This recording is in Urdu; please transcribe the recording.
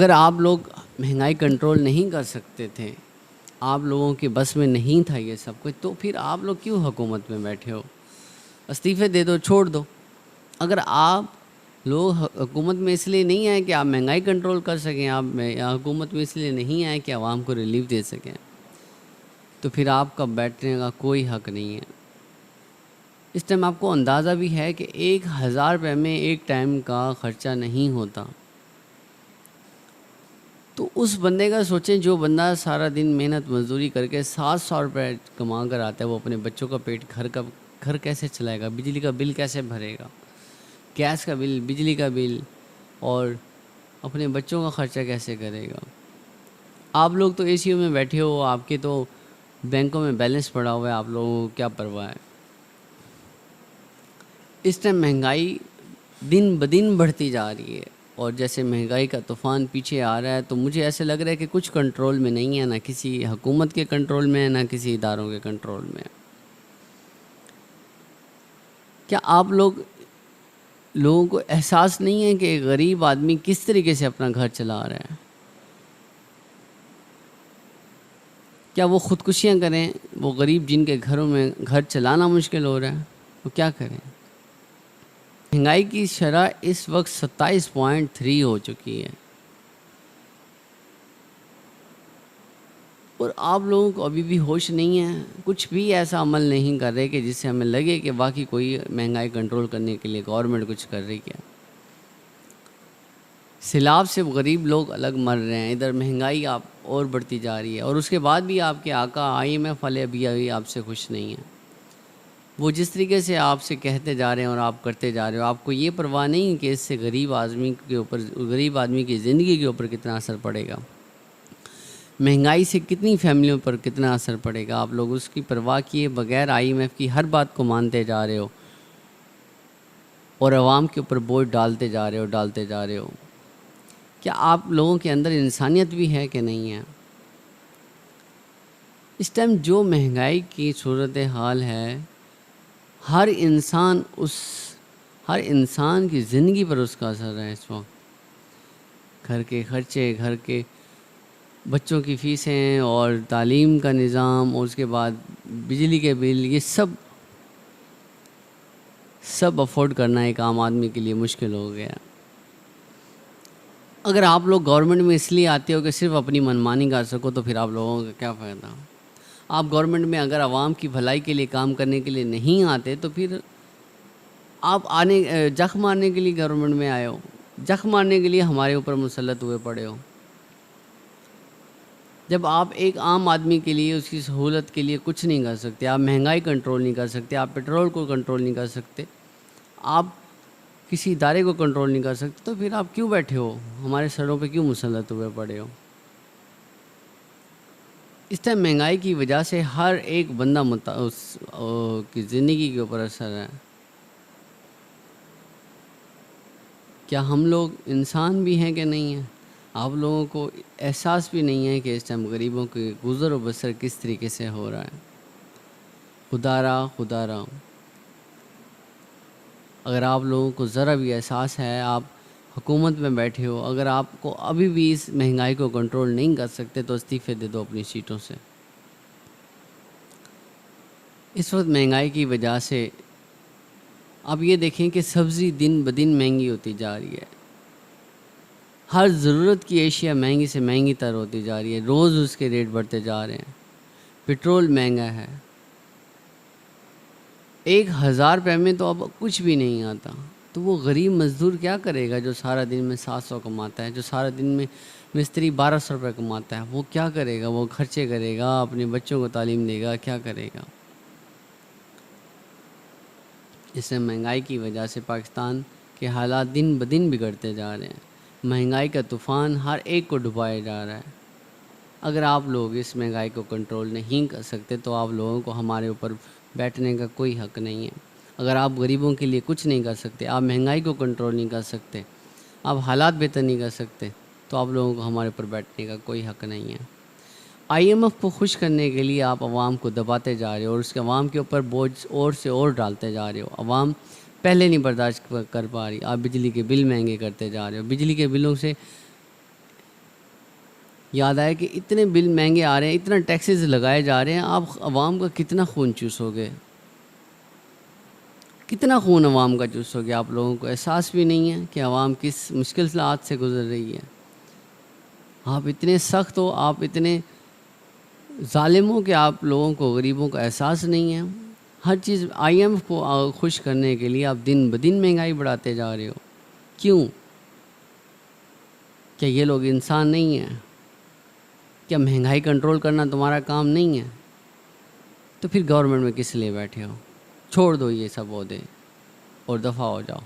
اگر آپ لوگ مہنگائی کنٹرول نہیں کر سکتے تھے، آپ لوگوں کے بس میں نہیں تھا یہ سب کچھ، تو پھر آپ لوگ کیوں حکومت میں بیٹھے ہو؟ استعفے دے دو، چھوڑ دو۔ اگر آپ لوگ حکومت میں اس لیے نہیں آئے کہ آپ مہنگائی کنٹرول کر سکیں، آپ حکومت میں اس لیے نہیں آئے کہ عوام کو ریلیف دے سکیں، تو پھر آپ کا بیٹھنے کا کوئی حق نہیں ہے۔ اس ٹائم آپ کو اندازہ بھی ہے کہ 1000 روپے میں ایک ٹائم کا خرچہ نہیں ہوتا، تو اس بندے کا سوچیں جو بندہ سارا دن محنت مزدوری کر کے 700 روپے کما کر آتا ہے، وہ اپنے بچوں کا پیٹ گھر کیسے چلائے گا، بجلی کا بل کیسے بھرے گا، گیس کا بل، بجلی کا بل، اور اپنے بچوں کا خرچہ کیسے کرے گا؟ آپ لوگ تو اے سی یو میں بیٹھے ہو، آپ کے تو بینکوں میں بیلنس پڑا ہوا ہے، آپ لوگوں کو کیا پرواہ ہے؟ اس ٹائم مہنگائی دن بدن بڑھتی جا رہی ہے، اور جیسے مہنگائی کا طوفان پیچھے آ رہا ہے، تو مجھے ایسے لگ رہا ہے کہ کچھ کنٹرول میں نہیں ہے، نہ کسی حکومت کے کنٹرول میں ہے، نہ کسی اداروں کے کنٹرول میں ہے۔ کیا آپ لوگوں کو احساس نہیں ہے کہ ایک غریب آدمی کس طریقے سے اپنا گھر چلا رہا ہے؟ کیا وہ خودکشیاں کریں؟ وہ غریب جن کے گھروں میں گھر چلانا مشکل ہو رہا ہے، وہ کیا کریں؟ مہنگائی کی شرح اس وقت 27.3 ہو چکی ہے، اور آپ لوگوں کو ابھی بھی ہوش نہیں ہے، کچھ بھی ایسا عمل نہیں کر رہے کہ جس سے ہمیں لگے کہ واقعی کوئی مہنگائی کنٹرول کرنے کے لیے گورنمنٹ کچھ کر رہی ہے۔ سیلاب سے غریب لوگ الگ مر رہے ہیں، ادھر مہنگائی آپ اور بڑھتی جا رہی ہے، اور اس کے بعد بھی آپ کے آقا IMF والے ابھی آپ سے خوش نہیں ہیں۔ وہ جس طریقے سے آپ سے کہتے جا رہے ہیں اور آپ کرتے جا رہے ہو، آپ کو یہ پرواہ نہیں کہ اس سے غریب آدمی کی زندگی کے اوپر کتنا اثر پڑے گا، مہنگائی سے کتنی فیملیوں پر کتنا اثر پڑے گا۔ آپ لوگ اس کی پرواہ کیے بغیر IMF کی ہر بات کو مانتے جا رہے ہو، اور عوام کے اوپر بوجھ ڈالتے جا رہے ہو۔ کیا آپ لوگوں کے اندر انسانیت بھی ہے کہ نہیں ہے؟ اس ٹائم جو مہنگائی کی صورتحال ہے، ہر انسان کی زندگی پر اس کا اثر ہے اس وقت۔ گھر کے خرچے، گھر کے بچوں کی فیسیں، اور تعلیم کا نظام، اور اس کے بعد بجلی کے بل، یہ سب افورڈ کرنا ایک عام آدمی کے لیے مشکل ہو گیا۔ اگر آپ لوگ گورنمنٹ میں اس لیے آتے ہو کہ صرف اپنی منمانی کر سکو، تو پھر آپ لوگوں کا کیا فائدہ؟ آپ گورنمنٹ میں اگر عوام کی بھلائی کے لیے کام کرنے کے لیے نہیں آتے، تو پھر آپ جخ مارنے کے لیے گورنمنٹ میں آئے ہو، جخ مارنے کے لیے ہمارے اوپر مسلط ہوئے پڑے ہو۔ جب آپ ایک عام آدمی کے لیے، اس کی سہولت کے لیے کچھ نہیں کر سکتے، آپ مہنگائی کنٹرول نہیں کر سکتے، آپ پیٹرول کو کنٹرول نہیں کر سکتے، آپ کسی ادارے کو کنٹرول نہیں کر سکتے، تو پھر آپ کیوں بیٹھے ہو؟ ہمارے سروں پہ کیوں مسلط ہوئے پڑے ہو؟ اس ٹائم مہنگائی کی وجہ سے ہر ایک بندہ کی زندگی کے اوپر اثر ہے۔ کیا ہم لوگ انسان بھی ہیں کہ نہیں ہیں؟ آپ لوگوں کو احساس بھی نہیں ہے کہ اس ٹائم غریبوں کے گزر و بسر کس طریقے سے ہو رہا ہے؟ خدا را اگر آپ لوگوں کو ذرا بھی احساس ہے، آپ حکومت میں بیٹھے ہو، اگر آپ کو ابھی بھی اس مہنگائی کو کنٹرول نہیں کر سکتے، تو استعفے دے دو اپنی سیٹوں سے۔ اس وقت مہنگائی کی وجہ سے آپ یہ دیکھیں کہ سبزی دن بدن مہنگی ہوتی جا رہی ہے، ہر ضرورت کی اشیاء مہنگی سے مہنگی تر ہوتی جا رہی ہے، روز اس کے ریٹ بڑھتے جا رہے ہیں، پیٹرول مہنگا ہے، 1000 روپے میں تو اب کچھ بھی نہیں آتا، تو وہ غریب مزدور کیا کرے گا جو سارا دن میں 700 کماتا ہے، جو سارا دن میں مستری 1200 روپے کماتا ہے؟ وہ کیا کرے گا؟ وہ خرچے کرے گا، اپنے بچوں کو تعلیم دے گا، کیا کرے گا؟ اس سے مہنگائی کی وجہ سے پاکستان کے حالات دن بدن بگڑتے جا رہے ہیں، مہنگائی کا طوفان ہر ایک کو ڈبوئے جا رہا ہے۔ اگر آپ لوگ اس مہنگائی کو کنٹرول نہیں کر سکتے، تو آپ لوگوں کو ہمارے اوپر بیٹھنے کا کوئی حق نہیں ہے۔ اگر آپ غریبوں کے لیے کچھ نہیں کر سکتے، آپ مہنگائی کو کنٹرول نہیں کر سکتے، آپ حالات بہتر نہیں کر سکتے، تو آپ لوگوں کو ہمارے اوپر بیٹھنے کا کوئی حق نہیں ہے۔ IMF کو خوش کرنے کے لیے آپ عوام کو دباتے جا رہے ہو، اور اس کے عوام کے اوپر بوجھ اور سے اور ڈالتے جا رہے ہو۔ عوام پہلے نہیں برداشت کر پا رہی، آپ بجلی کے بل مہنگے کرتے جا رہے ہو، بجلی کے بلوں سے یاد آیا کہ اتنے بل مہنگے آ رہے ہیں، اتنا ٹیکسز لگائے جا رہے ہیں، آپ عوام کا کتنا خون چوسو گے، کتنا خون عوام کا چوسو گے؟ آپ لوگوں کو احساس بھی نہیں ہے کہ عوام کس مشکل حالات سے گزر رہی ہے۔ آپ اتنے سخت ہو، آپ اتنے ظالم ہو کہ آپ لوگوں کو، غریبوں کا احساس نہیں ہے۔ ہر چیز IMF کو خوش کرنے کے لیے آپ دن بدن مہنگائی بڑھاتے جا رہے ہو۔ کیوں؟ کیا یہ لوگ انسان نہیں ہیں؟ کیا مہنگائی کنٹرول کرنا تمہارا کام نہیں ہے؟ تو پھر گورنمنٹ میں کس لیے بیٹھے ہو؟ چھوڑ دو یہ سب عہدے اور دفع ہو جاؤ۔